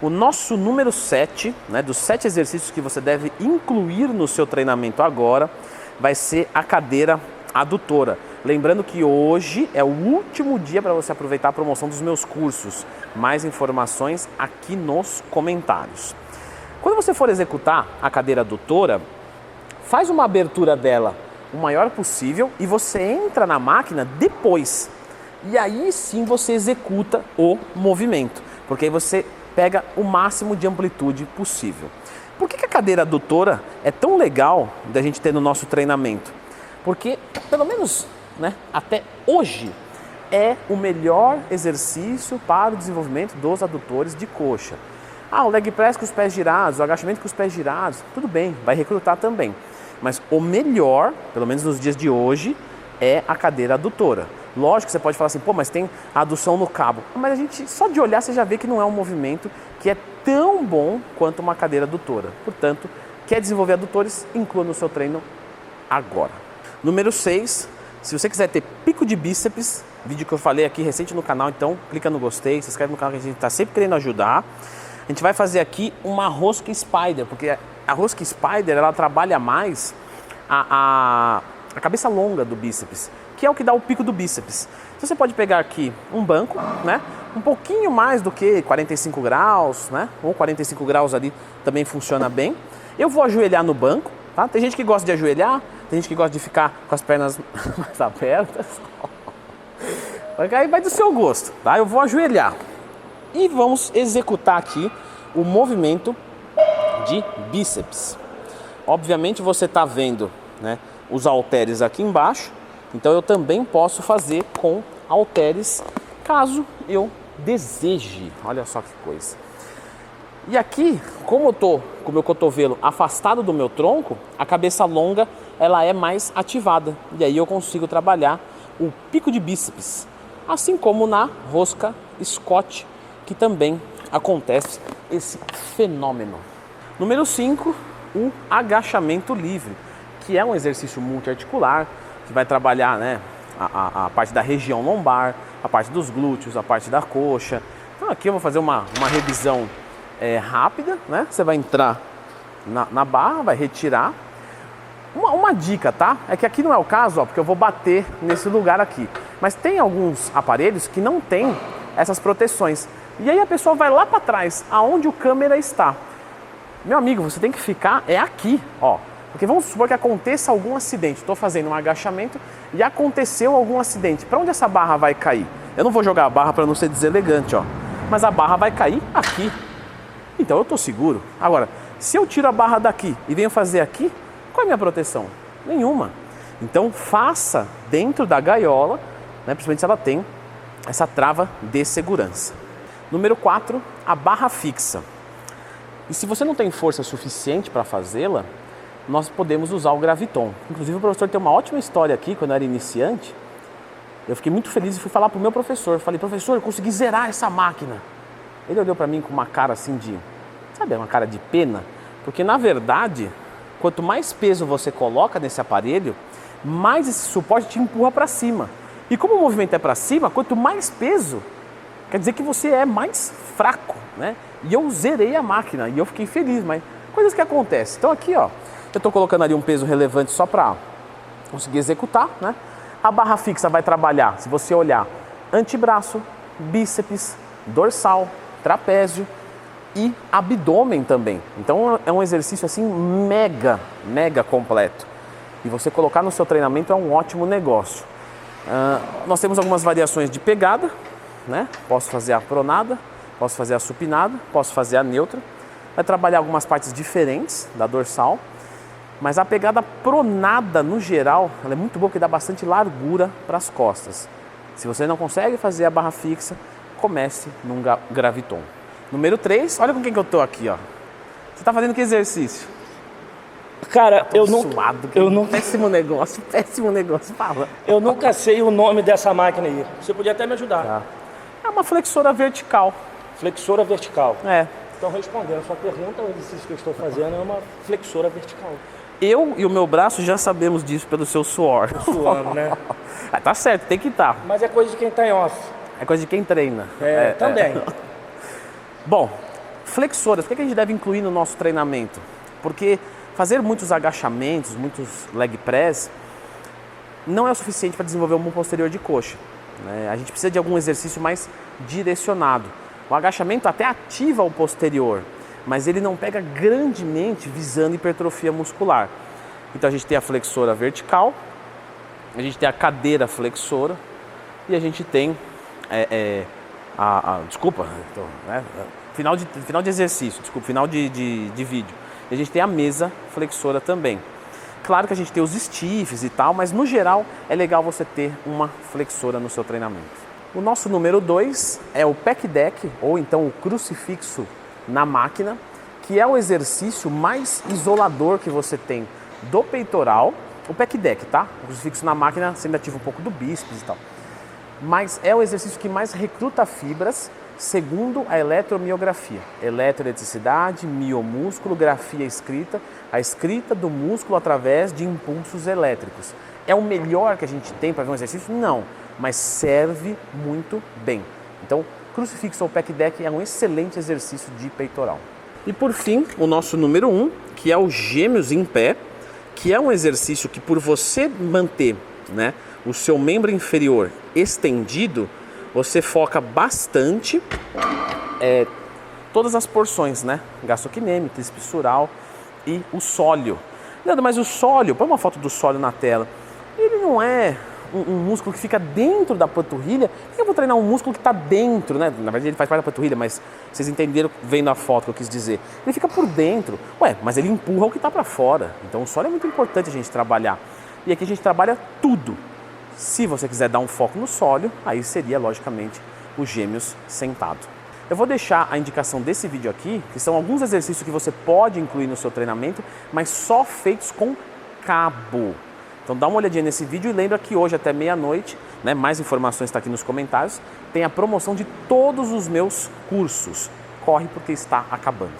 O nosso número 7, né, dos 7 exercícios que você deve incluir no seu treinamento agora, vai ser a cadeira adutora. Lembrando que hoje é o último dia para você aproveitar a promoção dos meus cursos. Mais informações aqui nos comentários. Quando você for executar a cadeira adutora, faz uma abertura dela o maior possível e você entra na máquina depois. E aí sim você executa o movimento, porque aí você pega o máximo de amplitude possível. Por que a cadeira adutora é tão legal da gente ter no nosso treinamento? Porque, pelo menos, né, até hoje, é o melhor exercício para o desenvolvimento dos adutores de coxa. O leg press com os pés girados, o agachamento com os pés girados, tudo bem, vai recrutar também. Mas o melhor, pelo menos nos dias de hoje, é a cadeira adutora. Lógico que você pode falar assim, pô, mas tem a adução no cabo. Mas a gente, só de olhar, você já vê que não é um movimento que é tão bom quanto uma cadeira adutora. Portanto, quer desenvolver adutores, inclua no seu treino agora. Número 6, se você quiser ter pico de bíceps, vídeo que eu falei aqui recente no canal, então clica no gostei, se inscreve no canal que a gente está sempre querendo ajudar. A gente vai fazer aqui uma rosca spider, porque a rosca spider, ela trabalha mais a cabeça longa do bíceps, que é o que dá o pico do bíceps. Então você pode pegar aqui um banco, né? Um pouquinho mais do que 45 graus, né? Ou 45 graus ali também funciona bem. Eu vou ajoelhar no banco, tá? Tem gente que gosta de ajoelhar, tem gente que gosta de ficar com as pernas mais abertas. Aí vai do seu gosto, tá? Eu vou ajoelhar. E vamos executar aqui o movimento de bíceps. Obviamente você está vendo, né, os halteres aqui embaixo, então eu também posso fazer com halteres caso eu deseje. Olha só que coisa. E aqui, como eu estou com o meu cotovelo afastado do meu tronco, a cabeça longa ela é mais ativada. E aí eu consigo trabalhar o pico de bíceps, assim como na rosca Scott, que também acontece esse fenômeno. Número 5, o agachamento livre, que é um exercício multiarticular, que vai trabalhar, né, a parte da região lombar, a parte dos glúteos, a parte da coxa. Então aqui eu vou fazer uma revisão rápida, né? Você vai entrar na barra, vai retirar. Uma dica, tá? É que aqui não é o caso, ó, porque eu vou bater nesse lugar aqui. Mas tem alguns aparelhos que não tem essas proteções. E aí a pessoa vai lá para trás, aonde o câmera está. Meu amigo, você tem que ficar aqui, ó. Porque vamos supor que aconteça algum acidente. Estou fazendo um agachamento e aconteceu algum acidente. Para onde essa barra vai cair? Eu não vou jogar a barra para não ser deselegante, ó. Mas a barra vai cair aqui. Então eu estou seguro. Agora, se eu tiro a barra daqui e venho fazer aqui, qual é a minha proteção? Nenhuma. Então faça dentro da gaiola, né, principalmente se ela tem essa trava de segurança. Número 4, a barra fixa. E se você não tem força suficiente para fazê-la, nós podemos usar o graviton. Inclusive o professor tem uma ótima história aqui, quando eu era iniciante. Eu fiquei muito feliz e fui falar para o meu professor. Falei, professor, eu consegui zerar essa máquina. Ele olhou para mim com uma cara assim de, sabe, uma cara de pena. Porque na verdade, quanto mais peso você coloca nesse aparelho, mais esse suporte te empurra para cima. E como o movimento é para cima, quanto mais peso, quer dizer que você é mais fraco, né? E eu zerei a máquina e eu fiquei feliz, mas coisas que acontecem. Então aqui, ó, eu estou colocando ali um peso relevante só para conseguir executar, né? A barra fixa vai trabalhar, se você olhar, antebraço, bíceps, dorsal, trapézio e abdômen também. Então é um exercício assim mega completo. E você colocar no seu treinamento é um ótimo negócio. Nós temos algumas variações de pegada, né? Posso fazer a pronada, posso fazer a supinada, posso fazer a neutra. Vai trabalhar algumas partes diferentes da dorsal, mas a pegada pronada no geral, ela é muito boa porque dá bastante largura para as costas. Se você não consegue fazer a barra fixa, comece num graviton. Número 3, olha com quem que eu tô aqui, ó. Você tá fazendo que exercício? Cara, eu não... Péssimo negócio, fala. Eu nunca sei o nome dessa máquina aí. Você podia até me ajudar. Tá. É uma flexora vertical. Flexora vertical. É. Então, respondendo a sua pergunta, o exercício que eu estou fazendo é uma flexora vertical. Eu e o meu braço já sabemos disso pelo seu suor. Suando, né? Tá certo, tem que estar. Mas é coisa de quem está em off. É coisa de quem treina. Também. Bom, Flexoras, por que a gente deve incluir no nosso treinamento? Porque fazer muitos agachamentos, muitos leg press, não é o suficiente para desenvolver um bom posterior de coxa, né? A gente precisa de algum exercício mais direcionado. O agachamento até ativa o posterior, mas ele não pega grandemente visando hipertrofia muscular. Então a gente tem a flexora vertical, a gente tem a cadeira flexora e a gente tem final de exercício, final de vídeo. E a gente tem a mesa flexora também. Claro que a gente tem os stiffs e tal, mas no geral é legal você ter uma flexora no seu treinamento. O nosso número 2 é o pec deck, ou então o crucifixo na máquina, que é o exercício mais isolador que você tem do peitoral. O pec deck, tá? O crucifixo na máquina você ainda ativa um pouco do bíceps e tal. Mas é o exercício que mais recruta fibras, segundo a eletromiografia. Eletroeletricidade, miomúsculo, grafia escrita, a escrita do músculo através de impulsos elétricos. É o melhor que a gente tem para ver um exercício? Não, mas serve muito bem. Então, crucifixo ou pec deck é um excelente exercício de peitoral. E por fim, o nosso número 1, que é o gêmeos em pé, que é um exercício que por você manter, né, o seu membro inferior estendido, você foca bastante todas as porções, né? Gastrocnêmico, tríceps e o sóleo. Leandro, mas o sólio, põe uma foto do sólio na tela, ele não é um músculo que fica dentro da panturrilha. Por que eu vou treinar um músculo que está dentro, né? Na verdade ele faz parte da panturrilha, mas vocês entenderam vendo a foto que eu quis dizer. Ele fica por dentro. Ué, mas ele empurra o que está para fora. Então o sólio é muito importante a gente trabalhar. E aqui a gente trabalha tudo. Se você quiser dar um foco no sólio, aí seria logicamente os gêmeos sentado. Eu vou deixar a indicação desse vídeo aqui, que são alguns exercícios que você pode incluir no seu treinamento, mas só feitos com cabo. Então dá uma olhadinha nesse vídeo e lembra que hoje até meia-noite, né, mais informações está aqui nos comentários, tem a promoção de todos os meus cursos. Corre porque está acabando.